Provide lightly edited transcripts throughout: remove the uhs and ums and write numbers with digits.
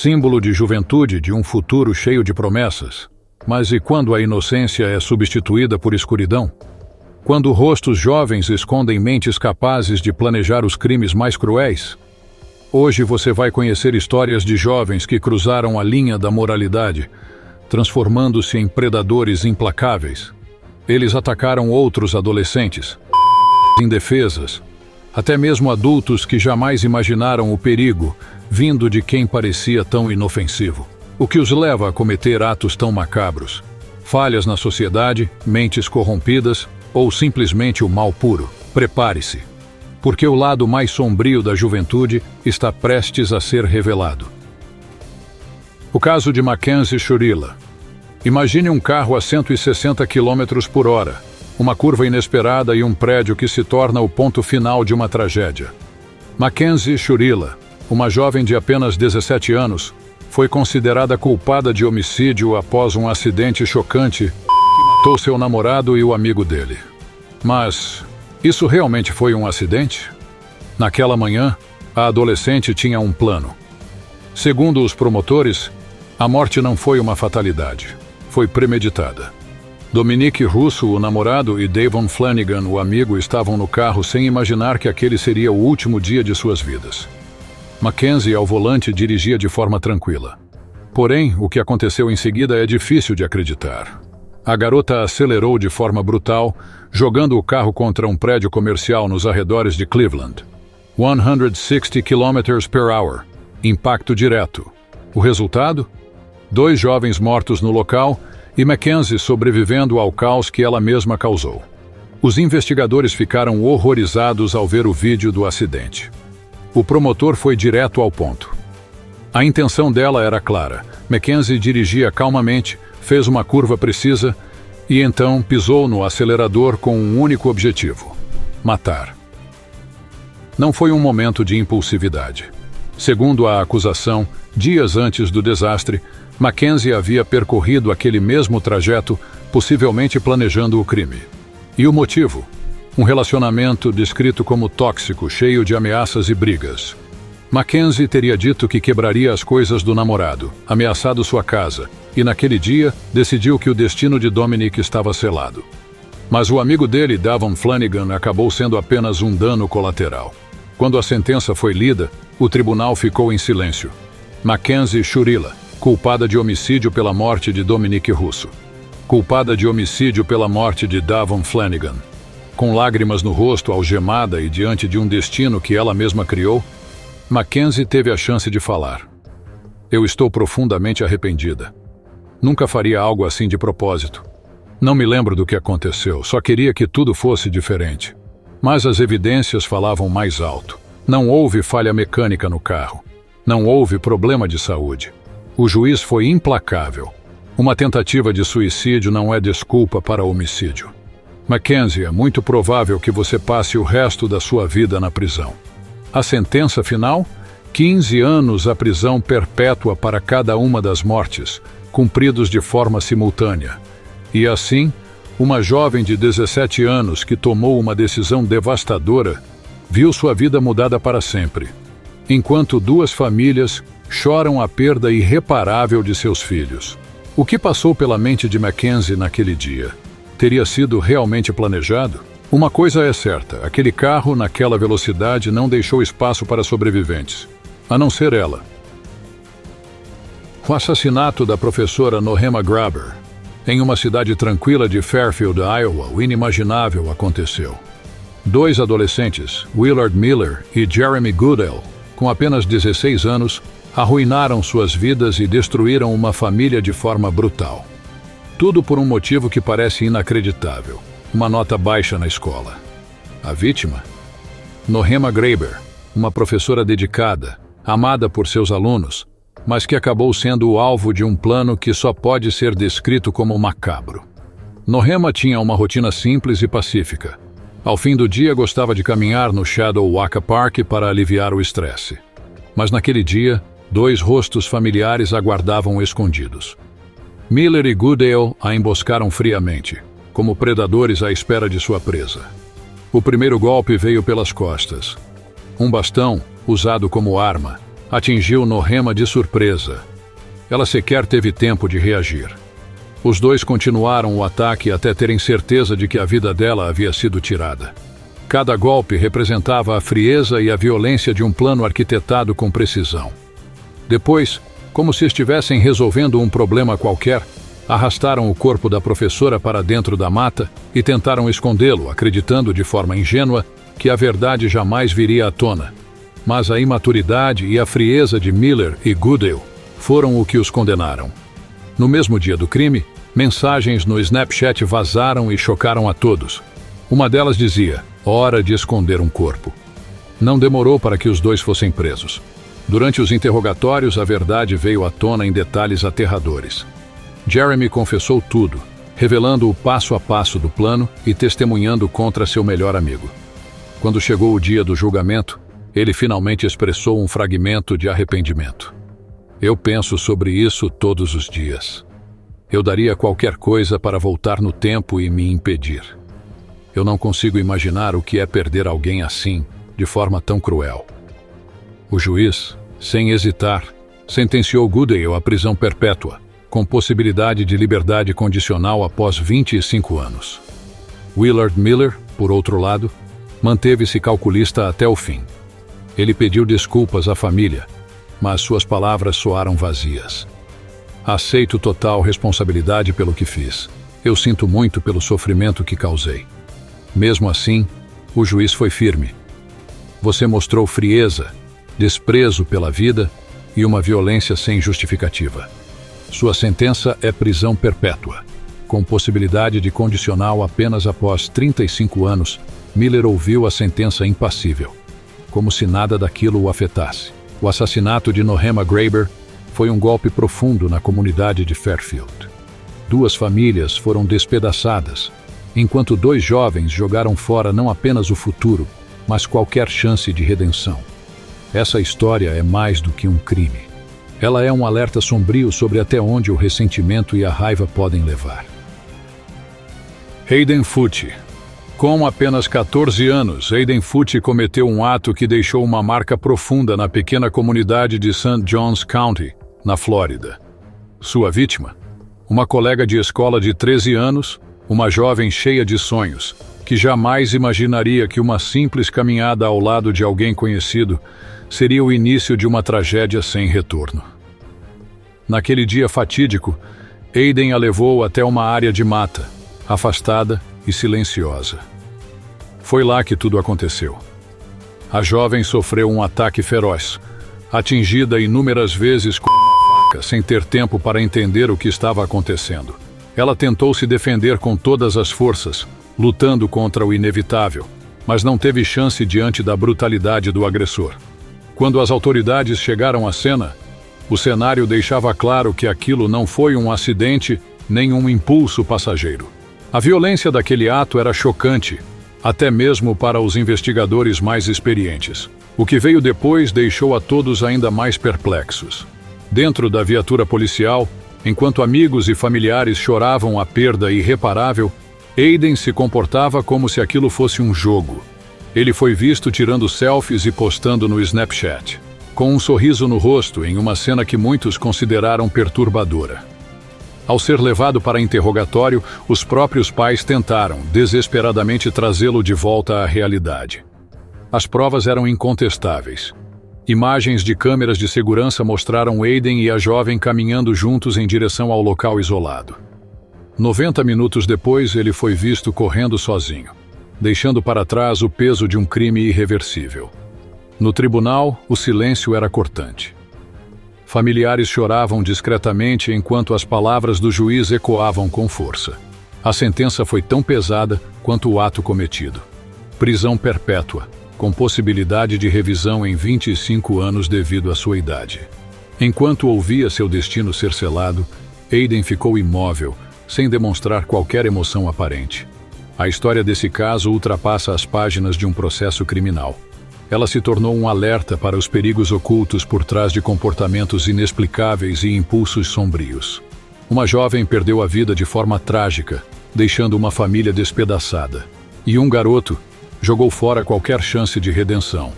símbolo de juventude de um futuro cheio de promessas. Mas e quando a inocência é substituída por escuridão? Quando rostos jovens escondem mentes capazes de planejar os crimes mais cruéis? Hoje você vai conhecer histórias de jovens que cruzaram a linha da moralidade, transformando-se em predadores implacáveis. Eles atacaram outros adolescentes, indefesas, até mesmo adultos que jamais imaginaram o perigo vindo de quem parecia tão inofensivo. O que os leva a cometer atos tão macabros? Falhas na sociedade, mentes corrompidas ou simplesmente o mal puro? Prepare-se, porque o lado mais sombrio da juventude está prestes a ser revelado. O caso de Mackenzie Shurila. Imagine um carro a 160 km por hora, uma curva inesperada e um prédio que se torna o ponto final de uma tragédia. Mackenzie Shurila, uma jovem de apenas 17 anos, foi considerada culpada de homicídio após um acidente chocante que matou seu namorado e o amigo dele. Mas isso realmente foi um acidente? Naquela manhã, a adolescente tinha um plano. Segundo os promotores, a morte não foi uma fatalidade, foi premeditada. Dominique Russo, o namorado, e Davon Flanagan, o amigo, estavam no carro sem imaginar que aquele seria o último dia de suas vidas. Mackenzie, ao volante, dirigia de forma tranquila. Porém, o que aconteceu em seguida é difícil de acreditar. A garota acelerou de forma brutal, jogando o carro contra um prédio comercial nos arredores de Cleveland. 160 km/h. Impacto direto. O resultado? 2 jovens mortos no local e Mackenzie sobrevivendo ao caos que ela mesma causou. Os investigadores ficaram horrorizados ao ver o vídeo do acidente. O promotor foi direto ao ponto. A intenção dela era clara. Mackenzie dirigia calmamente, fez uma curva precisa e então pisou no acelerador com um único objetivo: matar. Não foi um momento de impulsividade. Segundo a acusação, dias antes do desastre, Mackenzie havia percorrido aquele mesmo trajeto, possivelmente planejando o crime. E o motivo? Um relacionamento descrito como tóxico, cheio de ameaças e brigas. Mackenzie teria dito que quebraria as coisas do namorado, ameaçado sua casa, e naquele dia decidiu que o destino de Dominique estava selado. Mas o amigo dele, Davon Flanagan, acabou sendo apenas um dano colateral. Quando a sentença foi lida, o tribunal ficou em silêncio. Mackenzie Shurila, culpada de homicídio pela morte de Dominique Russo. Culpada de homicídio pela morte de Davon Flanagan. Com lágrimas no rosto, algemada e diante de um destino que ela mesma criou, Mackenzie teve a chance de falar. Eu estou profundamente arrependida. Nunca faria algo assim de propósito. Não me lembro do que aconteceu, só queria que tudo fosse diferente. Mas as evidências falavam mais alto. Não houve falha mecânica no carro. Não houve problema de saúde. O juiz foi implacável. Uma tentativa de suicídio não é desculpa para homicídio. Mackenzie, é muito provável que você passe o resto da sua vida na prisão. A sentença final? 15 anos à prisão perpétua para cada uma das mortes, cumpridos de forma simultânea. E assim, uma jovem de 17 anos que tomou uma decisão devastadora, viu sua vida mudada para sempre, enquanto 2 famílias choram a perda irreparável de seus filhos. O que passou pela mente de Mackenzie naquele dia? Teria sido realmente planejado? Uma coisa é certa, aquele carro naquela velocidade não deixou espaço para sobreviventes, a não ser ela. O assassinato da professora Nohema Graber. Em uma cidade tranquila de Fairfield, Iowa, o inimaginável aconteceu. 2 adolescentes, Willard Miller e Jeremy Goodell, com apenas 16 anos, arruinaram suas vidas e destruíram uma família de forma brutal. Tudo por um motivo que parece inacreditável: uma nota baixa na escola. A vítima? Nohema Graber, uma professora dedicada, amada por seus alunos, mas que acabou sendo o alvo de um plano que só pode ser descrito como macabro. Nohema tinha uma rotina simples e pacífica. Ao fim do dia, gostava de caminhar no Shadow Waka Park para aliviar o estresse. Mas naquele dia, 2 rostos familiares aguardavam escondidos. Miller e Goodale a emboscaram friamente, como predadores à espera de sua presa. O primeiro golpe veio pelas costas. Um bastão, usado como arma, atingiu Nohema de surpresa. Ela sequer teve tempo de reagir. Os dois continuaram o ataque até terem certeza de que a vida dela havia sido tirada. Cada golpe representava a frieza e a violência de um plano arquitetado com precisão. Depois, como se estivessem resolvendo um problema qualquer, arrastaram o corpo da professora para dentro da mata e tentaram escondê-lo, acreditando de forma ingênua que a verdade jamais viria à tona. Mas a imaturidade e a frieza de Miller e Goodale foram o que os condenaram. No mesmo dia do crime, mensagens no Snapchat vazaram e chocaram a todos. Uma delas dizia: "Hora de esconder um corpo." Não demorou para que os dois fossem presos. Durante os interrogatórios, a verdade veio à tona em detalhes aterradores. Jeremy confessou tudo, revelando o passo a passo do plano e testemunhando contra seu melhor amigo. Quando chegou o dia do julgamento, ele finalmente expressou um fragmento de arrependimento. "Eu penso sobre isso todos os dias. Eu daria qualquer coisa para voltar no tempo e me impedir. Eu não consigo imaginar o que é perder alguém assim, de forma tão cruel." O juiz, sem hesitar, sentenciou Goodale à prisão perpétua, com possibilidade de liberdade condicional após 25 anos. Willard Miller, por outro lado, manteve-se calculista até o fim. Ele pediu desculpas à família, mas suas palavras soaram vazias. "Aceito total responsabilidade pelo que fiz. Eu sinto muito pelo sofrimento que causei." Mesmo assim, o juiz foi firme. "Você mostrou frieza, desprezo pela vida e uma violência sem justificativa. Sua sentença é prisão perpétua." Com possibilidade de condicional apenas após 35 anos, Miller ouviu a sentença impassível, como se nada daquilo o afetasse. O assassinato de Nohema Graber foi um golpe profundo na comunidade de Fairfield. 2 famílias foram despedaçadas, enquanto 2 jovens jogaram fora não apenas o futuro, mas qualquer chance de redenção. Essa história é mais do que um crime. Ela é um alerta sombrio sobre até onde o ressentimento e a raiva podem levar. Hayden Foote. Com apenas 14 anos, Hayden Foote cometeu um ato que deixou uma marca profunda na pequena comunidade de St. Johns County, na Flórida. Sua vítima? Uma colega de escola de 13 anos, uma jovem cheia de sonhos, que jamais imaginaria que uma simples caminhada ao lado de alguém conhecido seria o início de uma tragédia sem retorno. Naquele dia fatídico, Hayden a levou até uma área de mata, afastada e silenciosa. Foi lá que tudo aconteceu. A jovem sofreu um ataque feroz, atingida inúmeras vezes com uma faca, sem ter tempo para entender o que estava acontecendo. Ela tentou se defender com todas as forças, lutando contra o inevitável, mas não teve chance diante da brutalidade do agressor. Quando as autoridades chegaram à cena, o cenário deixava claro que aquilo não foi um acidente nem um impulso passageiro. A violência daquele ato era chocante, até mesmo para os investigadores mais experientes. O que veio depois deixou a todos ainda mais perplexos. Dentro da viatura policial, enquanto amigos e familiares choravam a perda irreparável, Hayden se comportava como se aquilo fosse um jogo. Ele foi visto tirando selfies e postando no Snapchat, com um sorriso no rosto em uma cena que muitos consideraram perturbadora. Ao ser levado para interrogatório, os próprios pais tentaram, desesperadamente, trazê-lo de volta à realidade. As provas eram incontestáveis. Imagens de câmeras de segurança mostraram Hayden e a jovem caminhando juntos em direção ao local isolado. 90 minutos depois, ele foi visto correndo sozinho, deixando para trás o peso de um crime irreversível. No tribunal, o silêncio era cortante. Familiares choravam discretamente enquanto as palavras do juiz ecoavam com força. A sentença foi tão pesada quanto o ato cometido. Prisão perpétua, com possibilidade de revisão em 25 anos devido à sua idade. Enquanto ouvia seu destino ser selado, Hayden ficou imóvel, sem demonstrar qualquer emoção aparente. A história desse caso ultrapassa as páginas de um processo criminal. Ela se tornou um alerta para os perigos ocultos por trás de comportamentos inexplicáveis e impulsos sombrios. Uma jovem perdeu a vida de forma trágica, deixando uma família despedaçada. E um garoto jogou fora qualquer chance de redenção.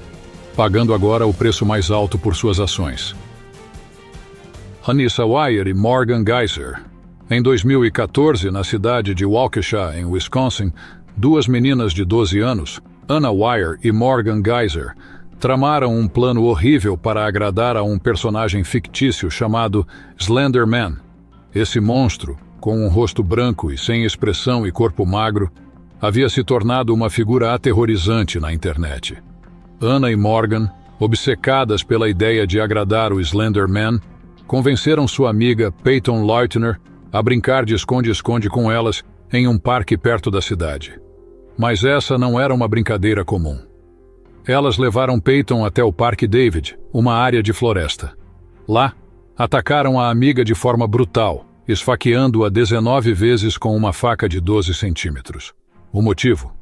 pagando agora o preço mais alto por suas ações. Anissa Weier e Morgan Geyser. Em 2014, na cidade de Waukesha, em Wisconsin, duas meninas de 12 anos, Anna Weier e Morgan Geyser, tramaram um plano horrível para agradar a um personagem fictício chamado Slender Man. Esse monstro, com um rosto branco e sem expressão e corpo magro, havia se tornado uma figura aterrorizante na internet. Anna e Morgan, obcecadas pela ideia de agradar o Slender Man, convenceram sua amiga Peyton Leutner a brincar de esconde-esconde com elas em um parque perto da cidade. Mas essa não era uma brincadeira comum. Elas levaram Peyton até o Parque David, uma área de floresta. Lá, atacaram a amiga de forma brutal, esfaqueando-a 19 vezes com uma faca de 12 centímetros. O motivo?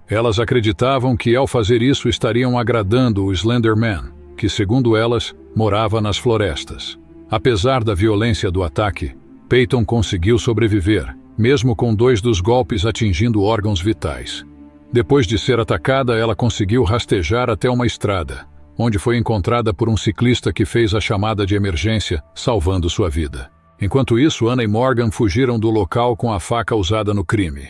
Elas acreditavam que ao fazer isso estariam agradando o Slender Man, que, segundo elas, morava nas florestas. Apesar da violência do ataque, Peyton conseguiu sobreviver, mesmo com 2 dos golpes atingindo órgãos vitais. Depois de ser atacada, ela conseguiu rastejar até uma estrada, onde foi encontrada por um ciclista que fez a chamada de emergência, salvando sua vida. Enquanto isso, Anna e Morgan fugiram do local com a faca usada no crime.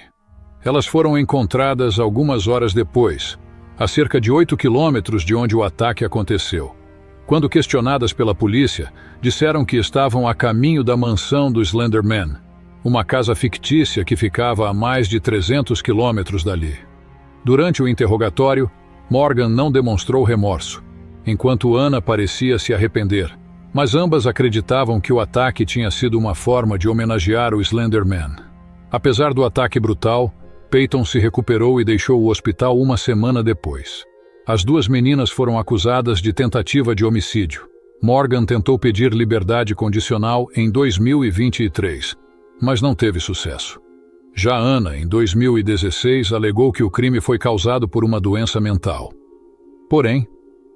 Elas foram encontradas algumas horas depois, a cerca de 8 quilômetros de onde o ataque aconteceu. Quando questionadas pela polícia, disseram que estavam a caminho da mansão do Slender Man, uma casa fictícia que ficava a mais de 300 quilômetros dali. Durante o interrogatório, Morgan não demonstrou remorso, enquanto Anna parecia se arrepender, mas ambas acreditavam que o ataque tinha sido uma forma de homenagear o Slender Man. Apesar do ataque brutal, Peyton se recuperou e deixou o hospital uma semana depois. As duas meninas foram acusadas de tentativa de homicídio. Morgan tentou pedir liberdade condicional em 2023, mas não teve sucesso. Já Anna, em 2016, alegou que o crime foi causado por uma doença mental. Porém,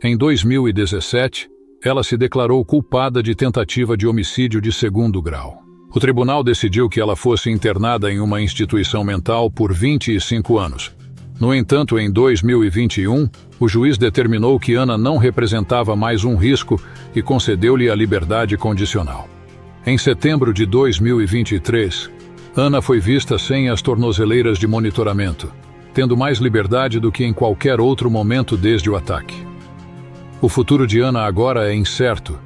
em 2017, ela se declarou culpada de tentativa de homicídio de 2º grau. O tribunal decidiu que ela fosse internada em uma instituição mental por 25 anos. No entanto, em 2021, o juiz determinou que Anna não representava mais um risco e concedeu-lhe a liberdade condicional. Em setembro de 2023, Anna foi vista sem as tornozeleiras de monitoramento, tendo mais liberdade do que em qualquer outro momento desde o ataque. O futuro de Anna agora é incerto,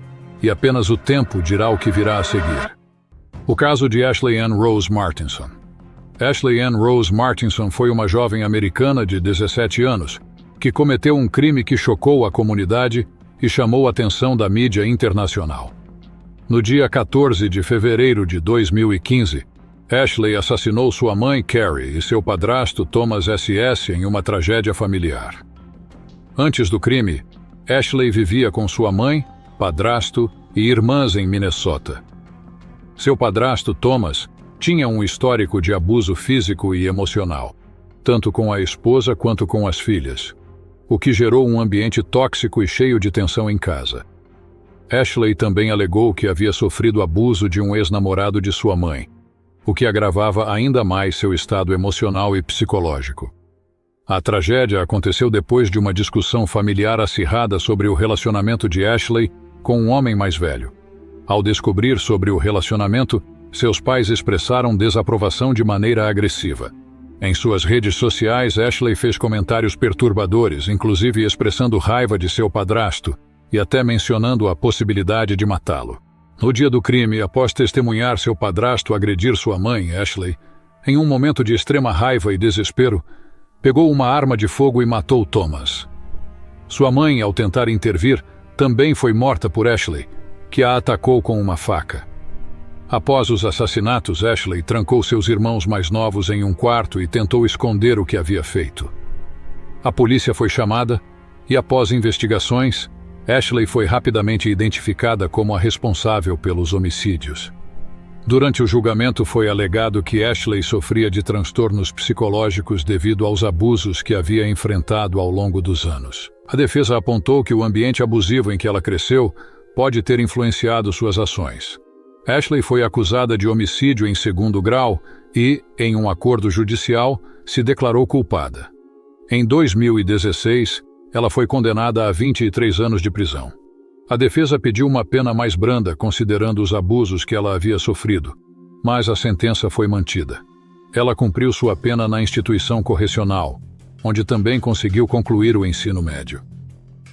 e apenas o tempo dirá o que virá a seguir. O caso de Ashley Ann Rose Martinson. Ashley Ann Rose Martinson foi uma jovem americana de 17 anos, que cometeu um crime que chocou a comunidade e chamou a atenção da mídia internacional. No dia 14 de fevereiro de 2015, Ashley assassinou sua mãe, Carrie, e seu padrasto, Thomas S.S., em uma tragédia familiar. Antes do crime, Ashley vivia com sua mãe, padrasto e irmãs em Minnesota. Seu padrasto, Thomas, tinha um histórico de abuso físico e emocional, tanto com a esposa quanto com as filhas, o que gerou um ambiente tóxico e cheio de tensão em casa. Ashley também alegou que havia sofrido abuso de um ex-namorado de sua mãe, o que agravava ainda mais seu estado emocional e psicológico. A tragédia aconteceu depois de uma discussão familiar acirrada sobre o relacionamento de Ashley com um homem mais velho. Ao descobrir sobre o relacionamento, seus pais expressaram desaprovação de maneira agressiva. Em suas redes sociais, Ashley fez comentários perturbadores, inclusive expressando raiva de seu padrasto e até mencionando a possibilidade de matá-lo. No dia do crime, após testemunhar seu padrasto agredir sua mãe, Ashley, em um momento de extrema raiva e desespero, pegou uma arma de fogo e matou Thomas. Sua mãe, ao tentar intervir, também foi morta por Ashley, que a atacou com uma faca. Após os assassinatos, Ashley trancou seus irmãos mais novos em um quarto e tentou esconder o que havia feito. A polícia foi chamada e, após investigações, Ashley foi rapidamente identificada como a responsável pelos homicídios. Durante o julgamento foi alegado que Ashley sofria de transtornos psicológicos devido aos abusos que havia enfrentado ao longo dos anos. A defesa apontou que o ambiente abusivo em que ela cresceu pode ter influenciado suas ações. Ashley foi acusada de homicídio em 2º grau e, em um acordo judicial, se declarou culpada. Em 2016, ela foi condenada a 23 anos de prisão. A defesa pediu uma pena mais branda, considerando os abusos que ela havia sofrido, mas a sentença foi mantida. Ela cumpriu sua pena na instituição correcional, onde também conseguiu concluir o ensino médio.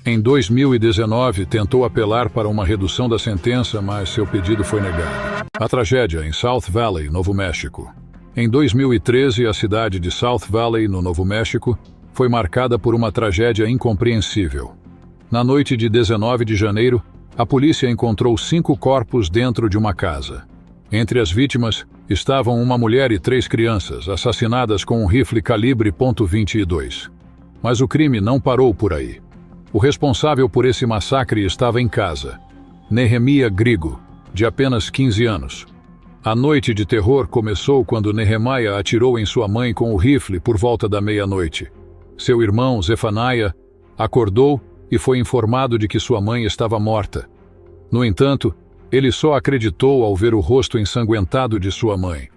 Em 2019, tentou apelar para uma redução da sentença, mas seu pedido foi negado. A tragédia em South Valley, Novo México. Em 2013, a cidade de South Valley, no Novo México, foi marcada por uma tragédia incompreensível. Na noite de 19 de janeiro, a polícia encontrou 5 corpos dentro de uma casa. Entre as vítimas estavam uma mulher e 3 crianças, assassinadas com um rifle calibre .22. Mas o crime não parou por aí. O responsável por esse massacre estava em casa. Nehemiah Grigo, de apenas 15 anos. A noite de terror começou quando Nehemiah atirou em sua mãe com o rifle por volta da meia-noite. Seu irmão, Zefaniah, acordou e foi informado de que sua mãe estava morta. No entanto, ele só acreditou ao ver o rosto ensanguentado de sua mãe.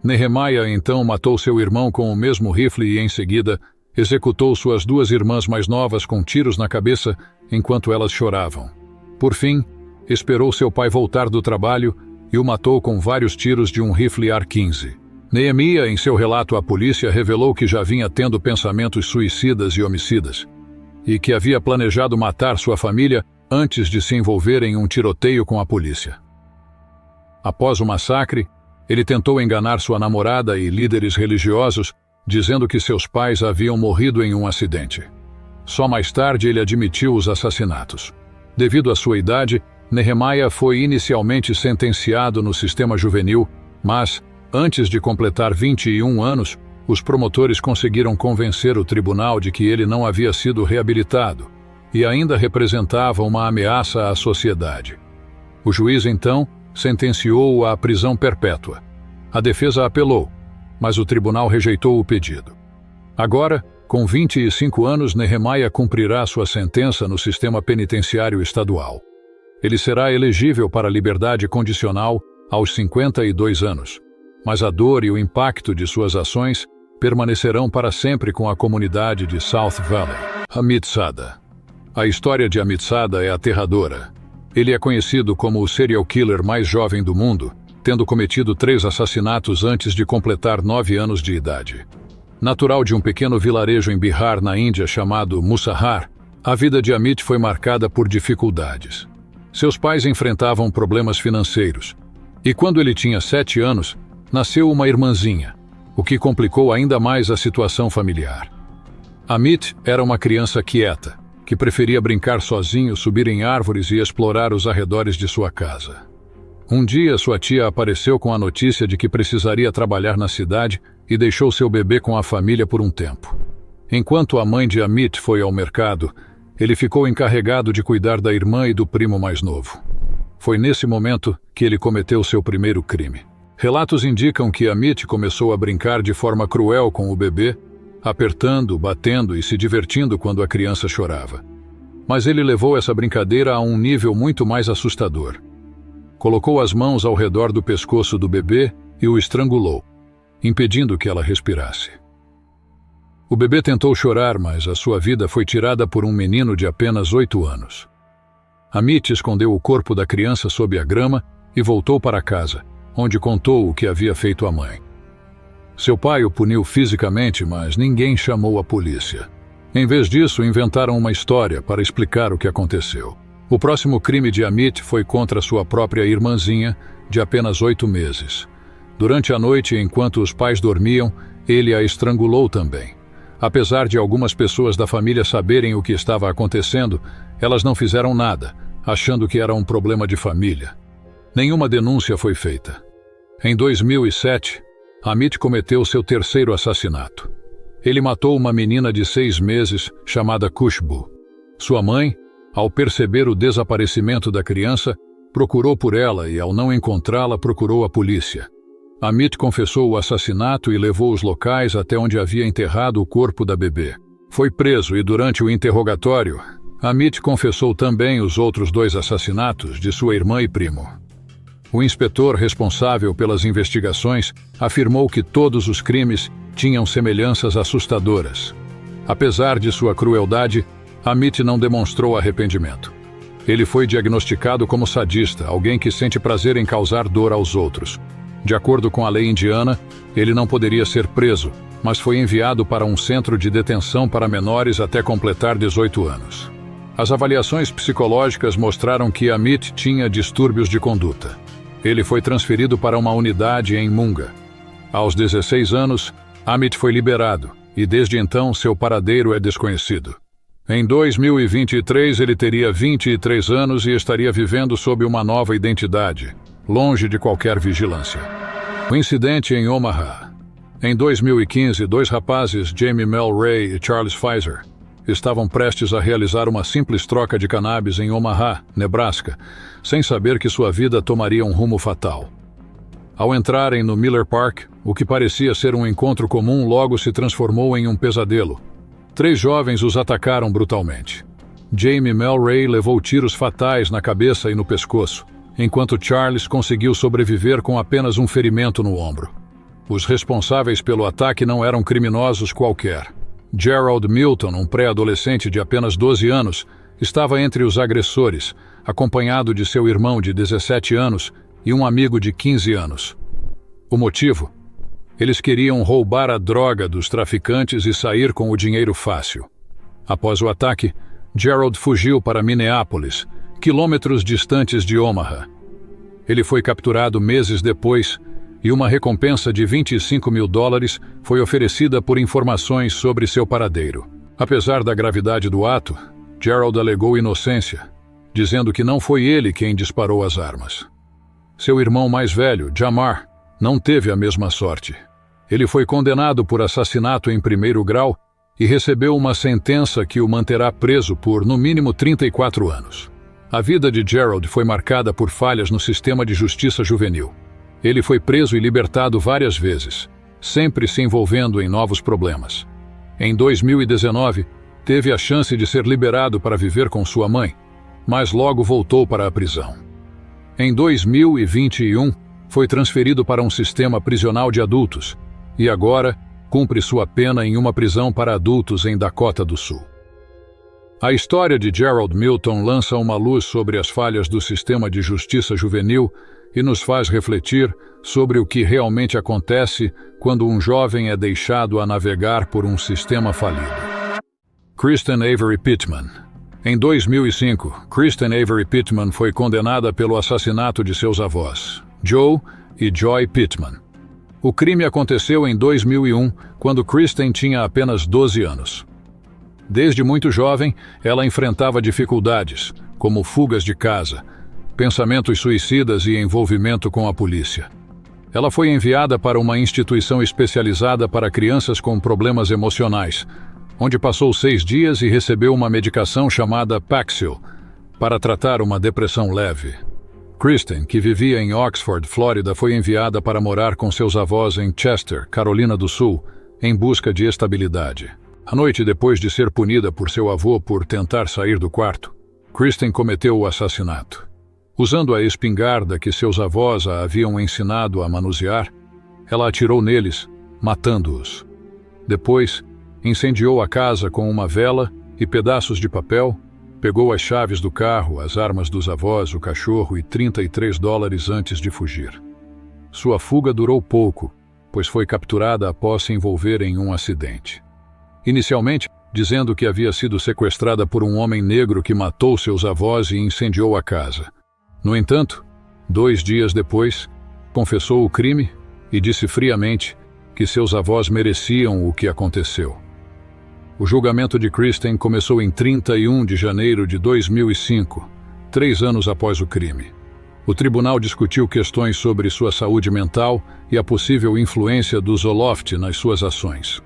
Nehemiah então matou seu irmão com o mesmo rifle e, em seguida, executou suas 2 irmãs mais novas com tiros na cabeça enquanto elas choravam. Por fim, esperou seu pai voltar do trabalho e o matou com vários tiros de um rifle AR-15. Nehemiah, em seu relato à polícia, revelou que já vinha tendo pensamentos suicidas e homicidas, e que havia planejado matar sua família antes de se envolver em um tiroteio com a polícia. Após o massacre, ele tentou enganar sua namorada e líderes religiosos, dizendo que seus pais haviam morrido em um acidente. Só mais tarde ele admitiu os assassinatos. Devido à sua idade, Nehemiah foi inicialmente sentenciado no sistema juvenil, mas, antes de completar 21 anos, os promotores conseguiram convencer o tribunal de que ele não havia sido reabilitado e ainda representava uma ameaça à sociedade. O juiz, então, sentenciou-o à prisão perpétua. A defesa apelou, mas o tribunal rejeitou o pedido. Agora, com 25 anos, Nehemiah cumprirá sua sentença no sistema penitenciário estadual. Ele será elegível para a liberdade condicional aos 52 anos, mas a dor e o impacto de suas ações permanecerão para sempre com a comunidade de South Valley. Amit Sada. A história de Amit Sada é aterradora. Ele é conhecido como o serial killer mais jovem do mundo, tendo cometido 3 assassinatos antes de completar 9 anos de idade. Natural de um pequeno vilarejo em Bihar, na Índia, chamado Musahar, a vida de Amit foi marcada por dificuldades. Seus pais enfrentavam problemas financeiros, e quando ele tinha 7 anos, nasceu uma irmãzinha, o que complicou ainda mais a situação familiar. Amit era uma criança quieta, que preferia brincar sozinho, subir em árvores e explorar os arredores de sua casa. Um dia, sua tia apareceu com a notícia de que precisaria trabalhar na cidade e deixou seu bebê com a família por um tempo. Enquanto a mãe de Amit foi ao mercado, ele ficou encarregado de cuidar da irmã e do primo mais novo. Foi nesse momento que ele cometeu seu primeiro crime. Relatos indicam que Amit começou a brincar de forma cruel com o bebê, apertando, batendo e se divertindo quando a criança chorava. Mas ele levou essa brincadeira a um nível muito mais assustador. Colocou as mãos ao redor do pescoço do bebê e o estrangulou, impedindo que ela respirasse. O bebê tentou chorar, mas a sua vida foi tirada por um menino de apenas 8 anos. Amit escondeu o corpo da criança sob a grama e voltou para casa, onde contou o que havia feito à mãe. Seu pai o puniu fisicamente, mas ninguém chamou a polícia. Em vez disso, inventaram uma história para explicar o que aconteceu. O próximo crime de Amit foi contra sua própria irmãzinha, de apenas 8 meses. Durante a noite, enquanto os pais dormiam, ele a estrangulou também. Apesar de algumas pessoas da família saberem o que estava acontecendo, elas não fizeram nada, achando que era um problema de família. Nenhuma denúncia foi feita. Em 2007, Amit cometeu seu terceiro assassinato. Ele matou uma menina de 6 meses, chamada Khushbu. Sua mãe, ao perceber o desaparecimento da criança, procurou por ela e, ao não encontrá-la, procurou a polícia. Amit confessou o assassinato e levou os locais até onde havia enterrado o corpo da bebê. Foi preso e, durante o interrogatório, Amit confessou também os outros 2 assassinatos de sua irmã e primo. O inspetor responsável pelas investigações afirmou que todos os crimes tinham semelhanças assustadoras. Apesar de sua crueldade, Amit não demonstrou arrependimento. Ele foi diagnosticado como sadista, alguém que sente prazer em causar dor aos outros. De acordo com a lei indiana, ele não poderia ser preso, mas foi enviado para um centro de detenção para menores até completar 18 anos. As avaliações psicológicas mostraram que Amit tinha distúrbios de conduta. Ele foi transferido para uma unidade em Munga. Aos 16 anos, Amit foi liberado, e desde então seu paradeiro é desconhecido. Em 2023, ele teria 23 anos e estaria vivendo sob uma nova identidade, longe de qualquer vigilância. O incidente em Omaha. Em 2015, dois rapazes, Jamie Mel Ray e Charles Pfizer, estavam prestes a realizar uma simples troca de cannabis em Omaha, Nebraska, sem saber que sua vida tomaria um rumo fatal. Ao entrarem no Miller Park, o que parecia ser um encontro comum logo se transformou em um pesadelo. 3 jovens os atacaram brutalmente. Jamie Mel Ray levou tiros fatais na cabeça e no pescoço, enquanto Charles conseguiu sobreviver com apenas um ferimento no ombro. Os responsáveis pelo ataque não eram criminosos qualquer. Gerald Milton, um pré-adolescente de apenas 12 anos, estava entre os agressores, acompanhado de seu irmão de 17 anos e um amigo de 15 anos. O motivo? Eles queriam roubar a droga dos traficantes e sair com o dinheiro fácil. Após o ataque, Gerald fugiu para Minneapolis, quilômetros distantes de Omaha. Ele foi capturado meses depois e uma recompensa de $25 mil foi oferecida por informações sobre seu paradeiro. Apesar da gravidade do ato, Gerald alegou inocência, dizendo que não foi ele quem disparou as armas. Seu irmão mais velho, Jamar, não teve a mesma sorte. Ele foi condenado por assassinato em primeiro grau e recebeu uma sentença que o manterá preso por, no mínimo, 34 anos. A vida de Gerald foi marcada por falhas no sistema de justiça juvenil. Ele foi preso e libertado várias vezes, sempre se envolvendo em novos problemas. Em 2019, teve a chance de ser liberado para viver com sua mãe, mas logo voltou para a prisão. Em 2021, foi transferido para um sistema prisional de adultos e agora cumpre sua pena em uma prisão para adultos em Dakota do Sul. A história de Gerald Milton lança uma luz sobre as falhas do sistema de justiça juvenil e nos faz refletir sobre o que realmente acontece quando um jovem é deixado a navegar por um sistema falido. Kristen Avery Pittman. Em 2005, Kristen Avery Pittman foi condenada pelo assassinato de seus avós, Joe e Joy Pittman. O crime aconteceu em 2001, quando Kristen tinha apenas 12 anos. Desde muito jovem, ela enfrentava dificuldades, como fugas de casa, pensamentos suicidas e envolvimento com a polícia. Ela foi enviada para uma instituição especializada para crianças com problemas emocionais, onde passou 6 dias e recebeu uma medicação chamada Paxil, para tratar uma depressão leve. Kristen, que vivia em Oxford, Flórida, foi enviada para morar com seus avós em Chester, Carolina do Sul, em busca de estabilidade. A noite depois de ser punida por seu avô por tentar sair do quarto, Kristen cometeu o assassinato. Usando a espingarda que seus avós a haviam ensinado a manusear, ela atirou neles, matando-os. Depois, incendiou a casa com uma vela e pedaços de papel, pegou as chaves do carro, as armas dos avós, o cachorro e $33 antes de fugir. Sua fuga durou pouco, pois foi capturada após se envolver em um acidente. Inicialmente, dizendo que havia sido sequestrada por um homem negro que matou seus avós e incendiou a casa. No entanto, 2 dias depois, confessou o crime e disse friamente que seus avós mereciam o que aconteceu. O julgamento de Kristen começou em 31 de janeiro de 2005, 3 anos após o crime. O tribunal discutiu questões sobre sua saúde mental e a possível influência do Zoloft nas suas ações.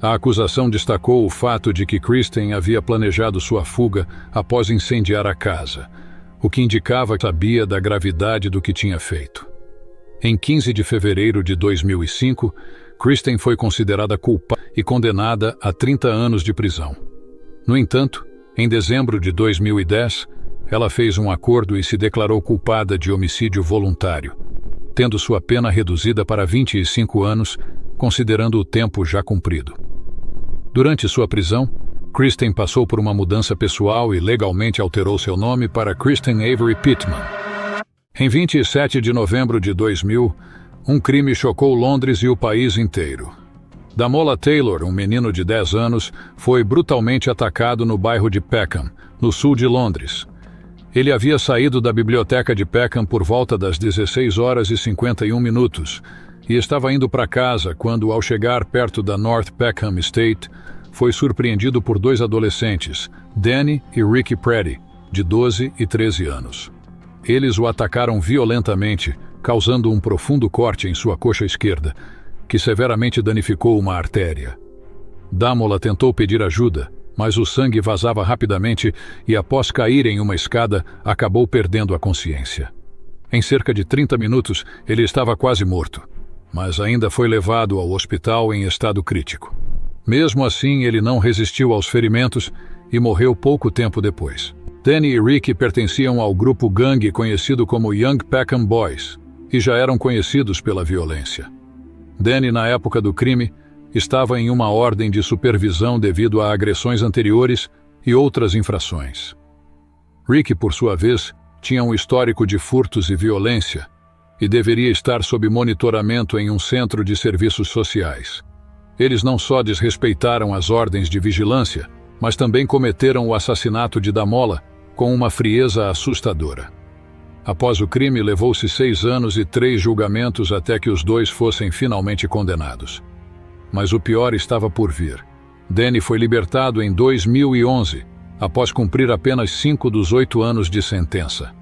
A acusação destacou o fato de que Kristen havia planejado sua fuga após incendiar a casa, o que indicava que sabia da gravidade do que tinha feito. Em 15 de fevereiro de 2005, Kristen foi considerada culpada e condenada a 30 anos de prisão. No entanto, em dezembro de 2010, ela fez um acordo e se declarou culpada de homicídio voluntário, tendo sua pena reduzida para 25 anos, considerando o tempo já cumprido. Durante sua prisão, Kristen passou por uma mudança pessoal e legalmente alterou seu nome para Kristen Avery Pittman. Em 27 de novembro de 2000, um crime chocou Londres e o país inteiro. Damola Taylor, um menino de 10 anos, foi brutalmente atacado no bairro de Peckham, no sul de Londres. Ele havia saído da biblioteca de Peckham por volta das 16 horas e 51 minutos e estava indo para casa quando, ao chegar perto da North Peckham Estate, foi surpreendido por dois adolescentes, Danny e Ricky Pretty, de 12 e 13 anos. Eles o atacaram violentamente, causando um profundo corte em sua coxa esquerda, que severamente danificou uma artéria. Damola tentou pedir ajuda, mas o sangue vazava rapidamente e, após cair em uma escada, acabou perdendo a consciência. Em cerca de 30 minutos, ele estava quase morto, mas ainda foi levado ao hospital em estado crítico. Mesmo assim, ele não resistiu aos ferimentos e morreu pouco tempo depois. Danny e Ricky pertenciam ao grupo gangue conhecido como Young Peckham Boys e já eram conhecidos pela violência. Danny, na época do crime, estava em uma ordem de supervisão devido a agressões anteriores e outras infrações. Ricky, por sua vez, tinha um histórico de furtos e violência e deveria estar sob monitoramento em um centro de serviços sociais. Eles não só desrespeitaram as ordens de vigilância, mas também cometeram o assassinato de Damola com uma frieza assustadora. Após o crime, levou-se 6 anos e 3 julgamentos até que os dois fossem finalmente condenados. Mas o pior estava por vir. Danny foi libertado em 2011, após cumprir apenas 5 dos 8 anos de sentença.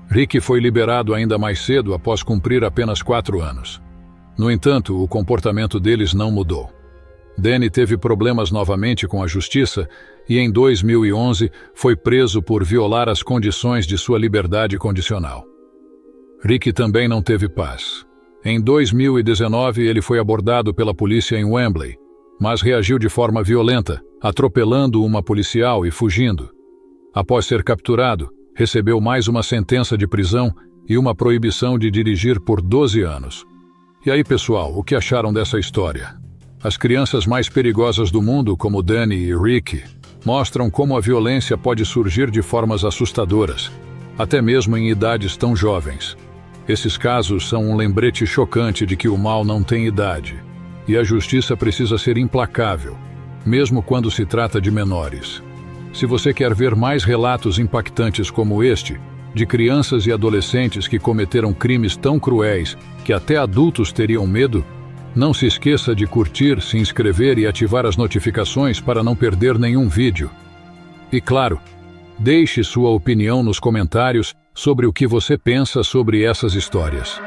Ricky foi liberado ainda mais cedo, após cumprir apenas 4 anos. No entanto, o comportamento deles não mudou. Danny teve problemas novamente com a justiça e, em 2011, foi preso por violar as condições de sua liberdade condicional. Ricky também não teve paz. Em 2019, ele foi abordado pela polícia em Wembley, mas reagiu de forma violenta, atropelando uma policial e fugindo. Após ser capturado, recebeu mais uma sentença de prisão e uma proibição de dirigir por 12 anos. E aí, pessoal, o que acharam dessa história? As crianças mais perigosas do mundo, como Danny e Ricky, mostram como a violência pode surgir de formas assustadoras, até mesmo em idades tão jovens. Esses casos são um lembrete chocante de que o mal não tem idade, e a justiça precisa ser implacável, mesmo quando se trata de menores. Se você quer ver mais relatos impactantes como este, de crianças e adolescentes que cometeram crimes tão cruéis que até adultos teriam medo, não se esqueça de curtir, se inscrever e ativar as notificações para não perder nenhum vídeo. E claro, deixe sua opinião nos comentários sobre o que você pensa sobre essas histórias.